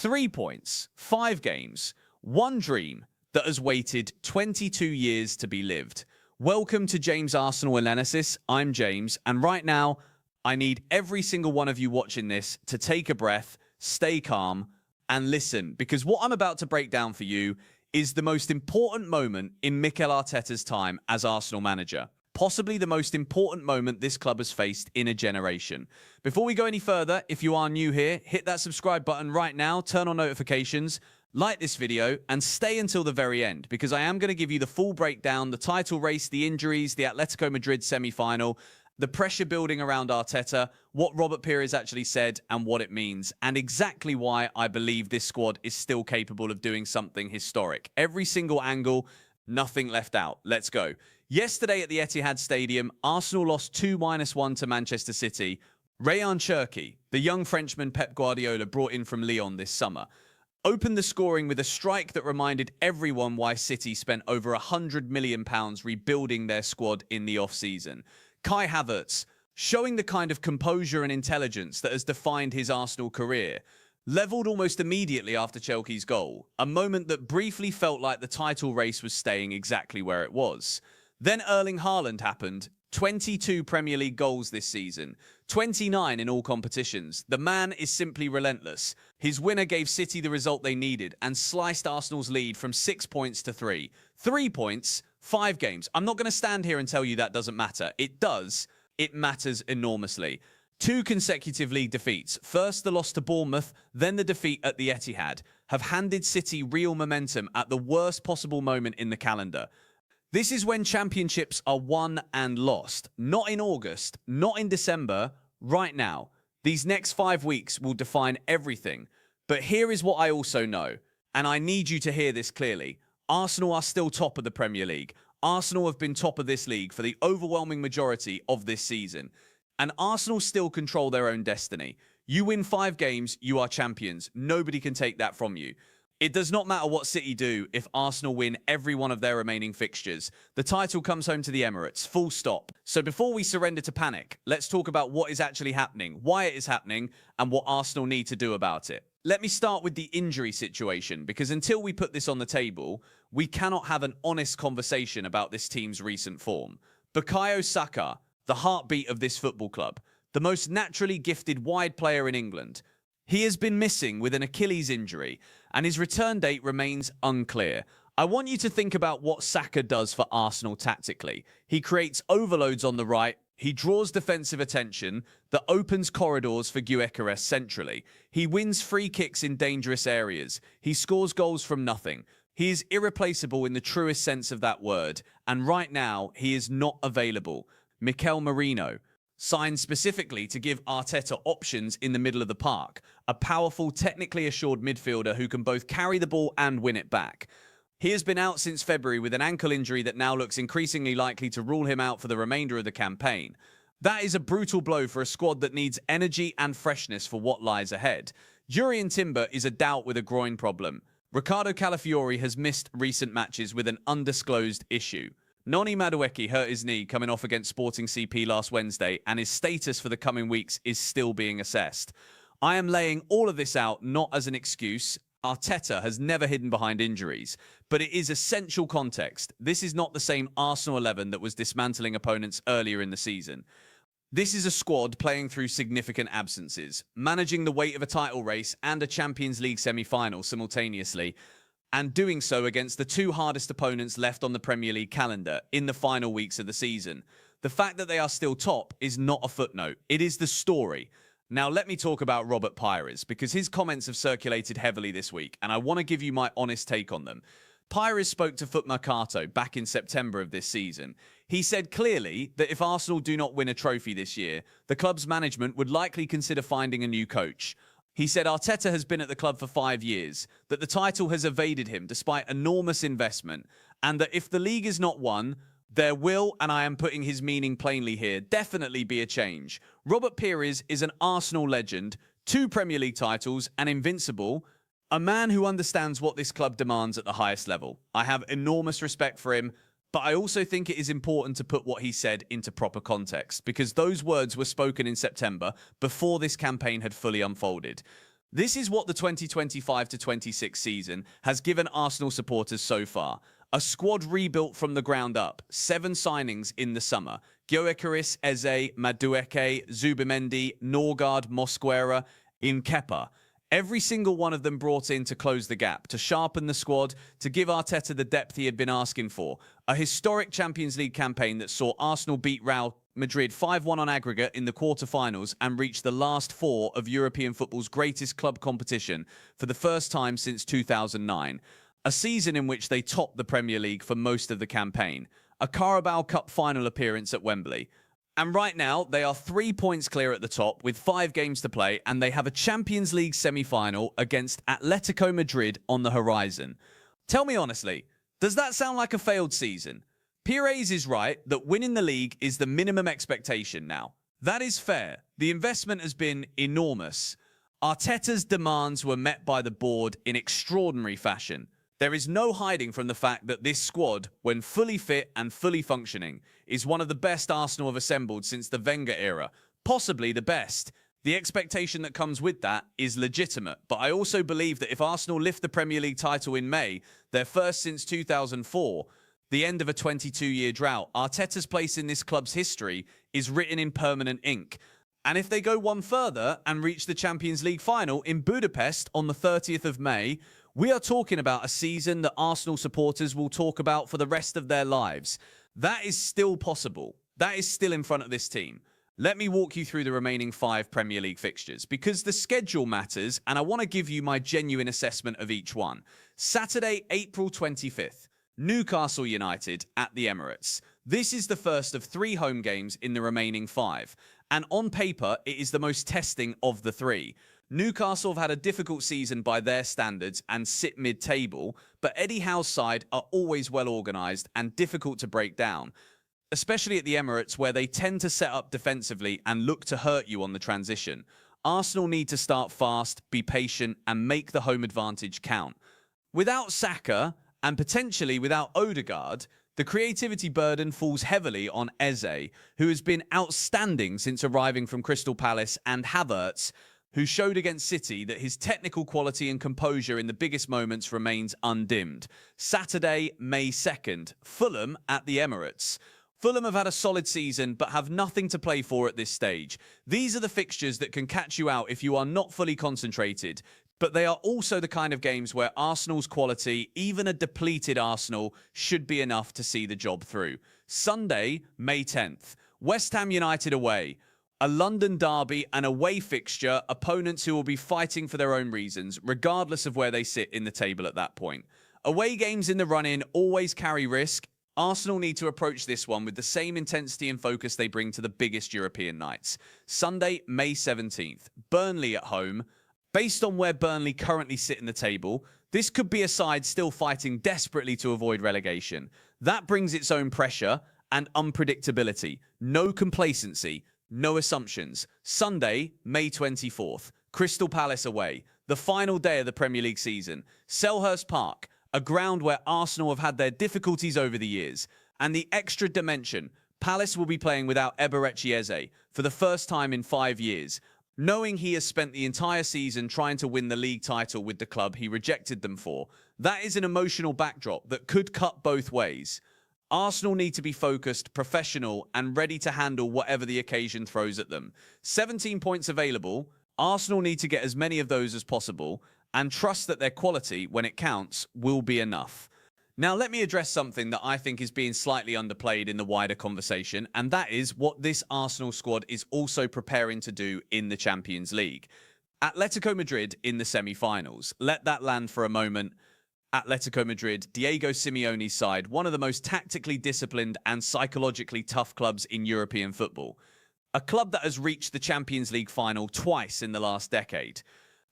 3 points, 5 games, one dream that has waited 22 years to be lived. Welcome to James Arsenal Analysis. I'm James, and right now, I need every single one of you watching this to take a breath, stay calm, and listen, because what I'm about to break down for you is the most important moment in Mikel Arteta's time as Arsenal manager. Possibly the most important moment this club has faced in a generation. Before we go any further, if you are new here, hit that subscribe button right now, turn on notifications, like this video, and stay until the very end, because I am going to give you the full breakdown, the title race, the injuries, the Atletico Madrid semi-final, the pressure building around Arteta, what Robert Pires actually said and what it means, and exactly why I believe this squad is still capable of doing something historic. Every single angle, nothing left out. Let's go. Yesterday at the Etihad Stadium, Arsenal lost 2-1 to Manchester City. Rayan Cherki, the young Frenchman Pep Guardiola brought in from Lyon this summer, opened the scoring with a strike that reminded everyone why City spent over £100 million rebuilding their squad in the off-season. Kai Havertz, showing the kind of composure and intelligence that has defined his Arsenal career, levelled almost immediately after Cherki's goal, a moment that briefly felt like the title race was staying exactly where it was. Then Erling Haaland happened. 22 Premier League goals this season, 29 in all competitions. The man is simply relentless. His winner gave City the result they needed and sliced Arsenal's lead from 6 points to 3. 3 points, 5 games. I'm not going to stand here and tell you that doesn't matter. It does. It matters enormously. 2 consecutive league defeats, first the loss to Bournemouth, then the defeat at the Etihad, have handed City real momentum at the worst possible moment in the calendar. This is when championships are won and lost. Not in August, not in December, right now. These next 5 weeks will define everything. But here is what I also know, and I need you to hear this clearly. Arsenal are still top of the Premier League. Arsenal have been top of this league for the overwhelming majority of this season. And Arsenal still control their own destiny. You win 5 games, you are champions. Nobody can take that from you. It does not matter what City do if Arsenal win every one of their remaining fixtures. The title comes home to the Emirates, full stop. So before we surrender to panic, let's talk about what is actually happening, why it is happening, and what Arsenal need to do about it. Let me start with the injury situation, because until we put this on the table, we cannot have an honest conversation about this team's recent form. Bukayo Saka, the heartbeat of this football club, the most naturally gifted wide player in England. He has been missing with an Achilles injury, and his return date remains unclear. I want you to think about what Saka does for Arsenal tactically. He creates overloads on the right, he draws defensive attention that opens corridors for Gyökeres centrally. He wins free kicks in dangerous areas. He scores goals from nothing. He is irreplaceable in the truest sense of that word, and right now he is not available. Mikel Merino, signed specifically to give Arteta options in the middle of the park, a powerful, technically assured midfielder who can both carry the ball and win it back. He has been out since February with an ankle injury that now looks increasingly likely to rule him out for the remainder of the campaign. That is a brutal blow for a squad that needs energy and freshness for what lies ahead. Jurrien Timber is a doubt with a groin problem. Ricardo Calafiori has missed recent matches with an undisclosed issue. Noni Madueke hurt his knee coming off against Sporting CP last Wednesday, and his status for the coming weeks is still being assessed. I am laying all of this out not as an excuse. Arteta has never hidden behind injuries, but it is essential context. This is not the same Arsenal 11 that was dismantling opponents earlier in the season. This is a squad playing through significant absences, managing the weight of a title race and a Champions League semi-final simultaneously, and doing so against the 2 hardest opponents left on the Premier League calendar in the final weeks of the season. The fact that they are still top is not a footnote. It is the story. Now let me talk about Robert Pires, because his comments have circulated heavily this week, and I want to give you my honest take on them. Pires spoke to Foot Mercato back in September of this season. He said clearly that if Arsenal do not win a trophy this year, the club's management would likely consider finding a new coach. He said Arteta has been at the club for 5 years, that the title has evaded him despite enormous investment, and that if the league is not won, there will, and I am putting his meaning plainly here, definitely be a change. Robert Pires is an Arsenal legend, 2 Premier League titles, and invincible, a man who understands what this club demands at the highest level. I have enormous respect for him, but I also think it is important to put what he said into proper context, because those words were spoken in September before this campaign had fully unfolded. This is what the 2025-26 season has given Arsenal supporters so far. A squad rebuilt from the ground up, 7 signings in the summer. Gyökeres, Eze, Madueke, Zubimendi, Norgard, Mosquera, Kepa. Every single one of them brought in to close the gap, to sharpen the squad, to give Arteta the depth he had been asking for. A historic Champions League campaign that saw Arsenal beat Real Madrid 5-1 on aggregate in the quarter-finals and reach the last 4 of European football's greatest club competition for the first time since 2009. A season in which they topped the Premier League for most of the campaign. A Carabao Cup final appearance at Wembley. And right now, they are 3 points clear at the top with 5 games to play, and they have a Champions League semi-final against Atletico Madrid on the horizon. Tell me honestly, does that sound like a failed season? Pires is right that winning the league is the minimum expectation now. That is fair. The investment has been enormous. Arteta's demands were met by the board in extraordinary fashion. There is no hiding from the fact that this squad, when fully fit and fully functioning, is one of the best Arsenal have assembled since the Wenger era, possibly the best. The expectation that comes with that is legitimate, but I also believe that if Arsenal lift the Premier League title in May, their first since 2004, the end of a 22-year drought, Arteta's place in this club's history is written in permanent ink. And if they go one further and reach the Champions League final in Budapest on the 30th of May, we are talking about a season that Arsenal supporters will talk about for the rest of their lives. That is still possible. That is still in front of this team. Let me walk you through the remaining 5 Premier League fixtures, because the schedule matters, and I want to give you my genuine assessment of each one. Saturday, April 25th, Newcastle United at the Emirates. This is the first of 3 home games in the remaining 5, and on paper, it is the most testing of the 3. Newcastle have had a difficult season by their standards and sit mid-table, but Eddie Howe's side are always well organised and difficult to break down, especially at the Emirates, where they tend to set up defensively and look to hurt you on the transition. Arsenal need to start fast, be patient, and make the home advantage count. Without Saka, and potentially without Odegaard, the creativity burden falls heavily on Eze, who has been outstanding since arriving from Crystal Palace, and Havertz, who showed against City that his technical quality and composure in the biggest moments remains undimmed. Saturday, May 2nd, Fulham at the Emirates. Fulham have had a solid season but have nothing to play for at this stage. These are the fixtures that can catch you out if you are not fully concentrated, but they are also the kind of games where Arsenal's quality, even a depleted Arsenal, should be enough to see the job through. Sunday, May 10th, West Ham United away. A London derby, an away fixture, opponents who will be fighting for their own reasons, regardless of where they sit in the table at that point. Away games in the run-in always carry risk. Arsenal need to approach this one with the same intensity and focus they bring to the biggest European nights. Sunday, May 17th, Burnley at home. Based on where Burnley currently sit in the table, this could be a side still fighting desperately to avoid relegation. That brings its own pressure and unpredictability. No complacency. No assumptions. Sunday, May 24th, Crystal Palace away. The final day of the Premier League season. Selhurst Park, a ground where Arsenal have had their difficulties over the years. And the extra dimension, Palace will be playing without Eberechi Eze for the first time in 5 years. Knowing he has spent the entire season trying to win the league title with the club he rejected them for, that is an emotional backdrop that could cut both ways. Arsenal need to be focused, professional, and ready to handle whatever the occasion throws at them. 17 points available. Arsenal need to get as many of those as possible and trust that their quality, when it counts, will be enough. Now, let me address something that I think is being slightly underplayed in the wider conversation, and that is what this Arsenal squad is also preparing to do in the Champions League. Atletico Madrid in the semi-finals. Let that land for a moment. Atletico Madrid, Diego Simeone's side, one of the most tactically disciplined and psychologically tough clubs in European football. A club that has reached the Champions League final twice in the last decade.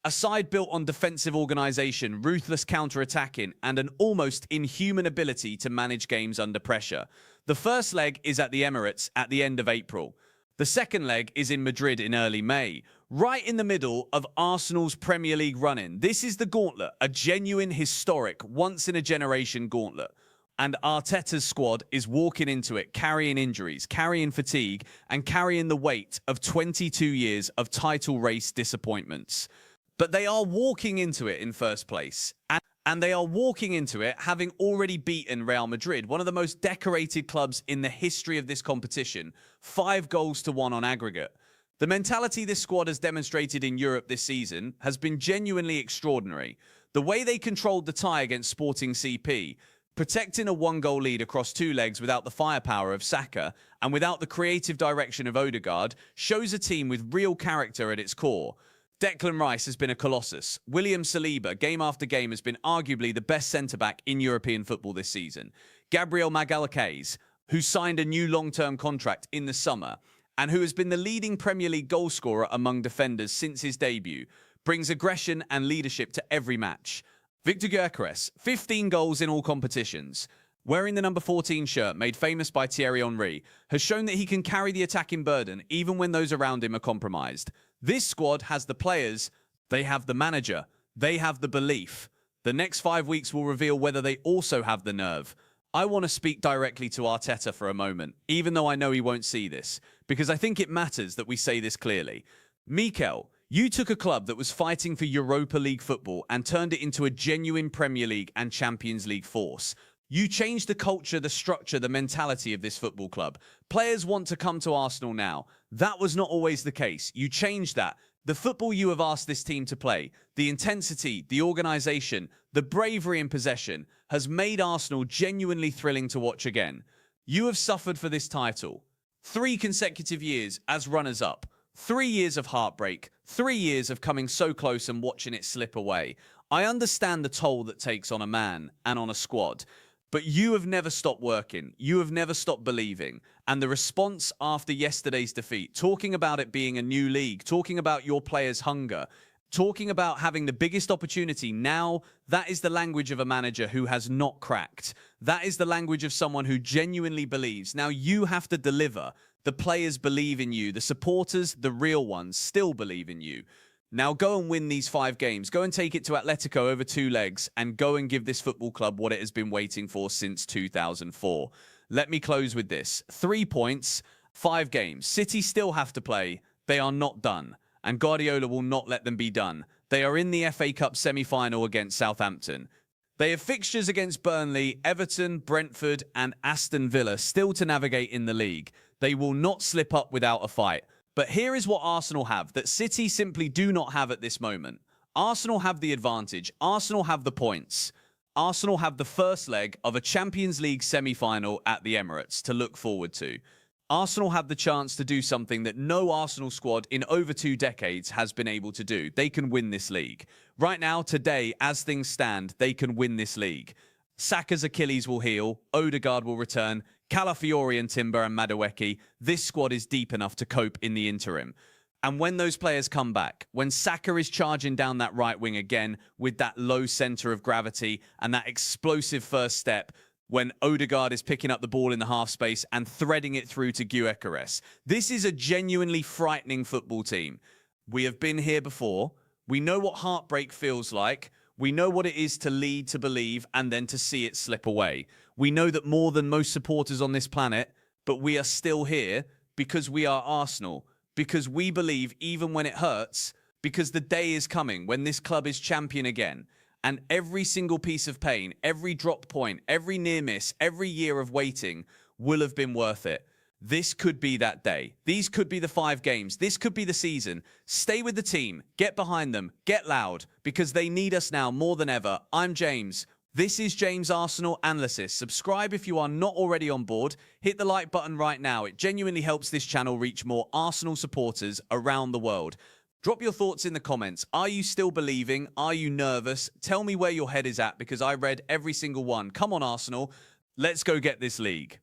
A side built on defensive organisation, ruthless counter-attacking, and an almost inhuman ability to manage games under pressure. The first leg is at the Emirates at the end of April. The second leg is in Madrid in early May, right in the middle of Arsenal's Premier League run-in. This is the gauntlet, a genuine, historic, once-in-a-generation gauntlet. And Arteta's squad is walking into it carrying injuries, carrying fatigue, and carrying the weight of 22 years of title race disappointments. But they are walking into it in first place. And they are walking into it having already beaten Real Madrid, one of the most decorated clubs in the history of this competition, 5-1 on aggregate. The mentality this squad has demonstrated in Europe this season has been genuinely extraordinary. The way they controlled the tie against Sporting CP, protecting a 1-goal lead across 2 legs without the firepower of Saka and without the creative direction of Odegaard, shows a team with real character at its core. Declan Rice has been a colossus. William Saliba, game after game, has been arguably the best centre-back in European football this season. Gabriel Magalhaes, who signed a new long-term contract in the summer, and who has been the leading Premier League goalscorer among defenders since his debut, brings aggression and leadership to every match. Victor Gyökeres, 15 goals in all competitions. Wearing the number 14 shirt, made famous by Thierry Henry, has shown that he can carry the attacking burden even when those around him are compromised. This squad has the players, they have the manager, they have the belief. The next 5 weeks will reveal whether they also have the nerve. I want to speak directly to Arteta for a moment, even though I know he won't see this, because I think it matters that we say this clearly. Mikel, you took a club that was fighting for Europa League football and turned it into a genuine Premier League and Champions League force. You changed the culture, the structure, the mentality of this football club. Players want to come to Arsenal now. That was not always the case. You changed that. The football you have asked this team to play, the intensity, the organisation, the bravery in possession, has made Arsenal genuinely thrilling to watch again. You have suffered for this title. 3 consecutive years as runners-up. 3 years of heartbreak. 3 years of coming so close and watching it slip away. I understand the toll that takes on a man and on a squad. But you have never stopped working. You have never stopped believing. And the response after yesterday's defeat, talking about it being a new league, talking about your players' hunger, talking about having the biggest opportunity now, that is the language of a manager who has not cracked. That is the language of someone who genuinely believes. Now you have to deliver. The players believe in you. The supporters, the real ones, still believe in you. Now go and win these 5 games. Go and take it to Atletico over 2 legs and go and give this football club what it has been waiting for since 2004. Let me close with this. 3 points, 5 games. City still have to play. They are not done. And Guardiola will not let them be done. They are in the FA Cup semi-final against Southampton. They have fixtures against Burnley, Everton, Brentford and Aston Villa still to navigate in the league. They will not slip up without a fight. But here is what Arsenal have that City simply do not have at this moment. Arsenal have the advantage. Arsenal have the points. Arsenal have the first leg of a Champions League semi-final at the Emirates to look forward to. Arsenal have the chance to do something that no Arsenal squad in over 2 decades has been able to do. They can win this league. Right now, today, as things stand, they can win this league. Saka's Achilles will heal. Odegaard will return. Calafiori and Timber and Madueke, this squad is deep enough to cope in the interim. And when those players come back, when Saka is charging down that right wing again with that low centre of gravity and that explosive first step, when Odegaard is picking up the ball in the half space and threading it through to Gyökeres, this is a genuinely frightening football team. We have been here before. We know what heartbreak feels like. We know what it is to lead, to believe, and then to see it slip away. We know that more than most supporters on this planet, but we are still here because we are Arsenal, because we believe even when it hurts, because the day is coming when this club is champion again. And every single piece of pain, every drop point, every near miss, every year of waiting will have been worth it. This could be that day. These could be the 5 games. This could be the season. Stay with the team. Get behind them. Get loud, because they need us now more than ever. I'm James. This is James Arsenal Analysis. Subscribe if you are not already on board. Hit the like button right now. It genuinely helps this channel reach more Arsenal supporters around the world. Drop your thoughts in the comments. Are you still believing? Are you nervous? Tell me where your head is at, because I read every single one. Come on, Arsenal. Let's go get this league.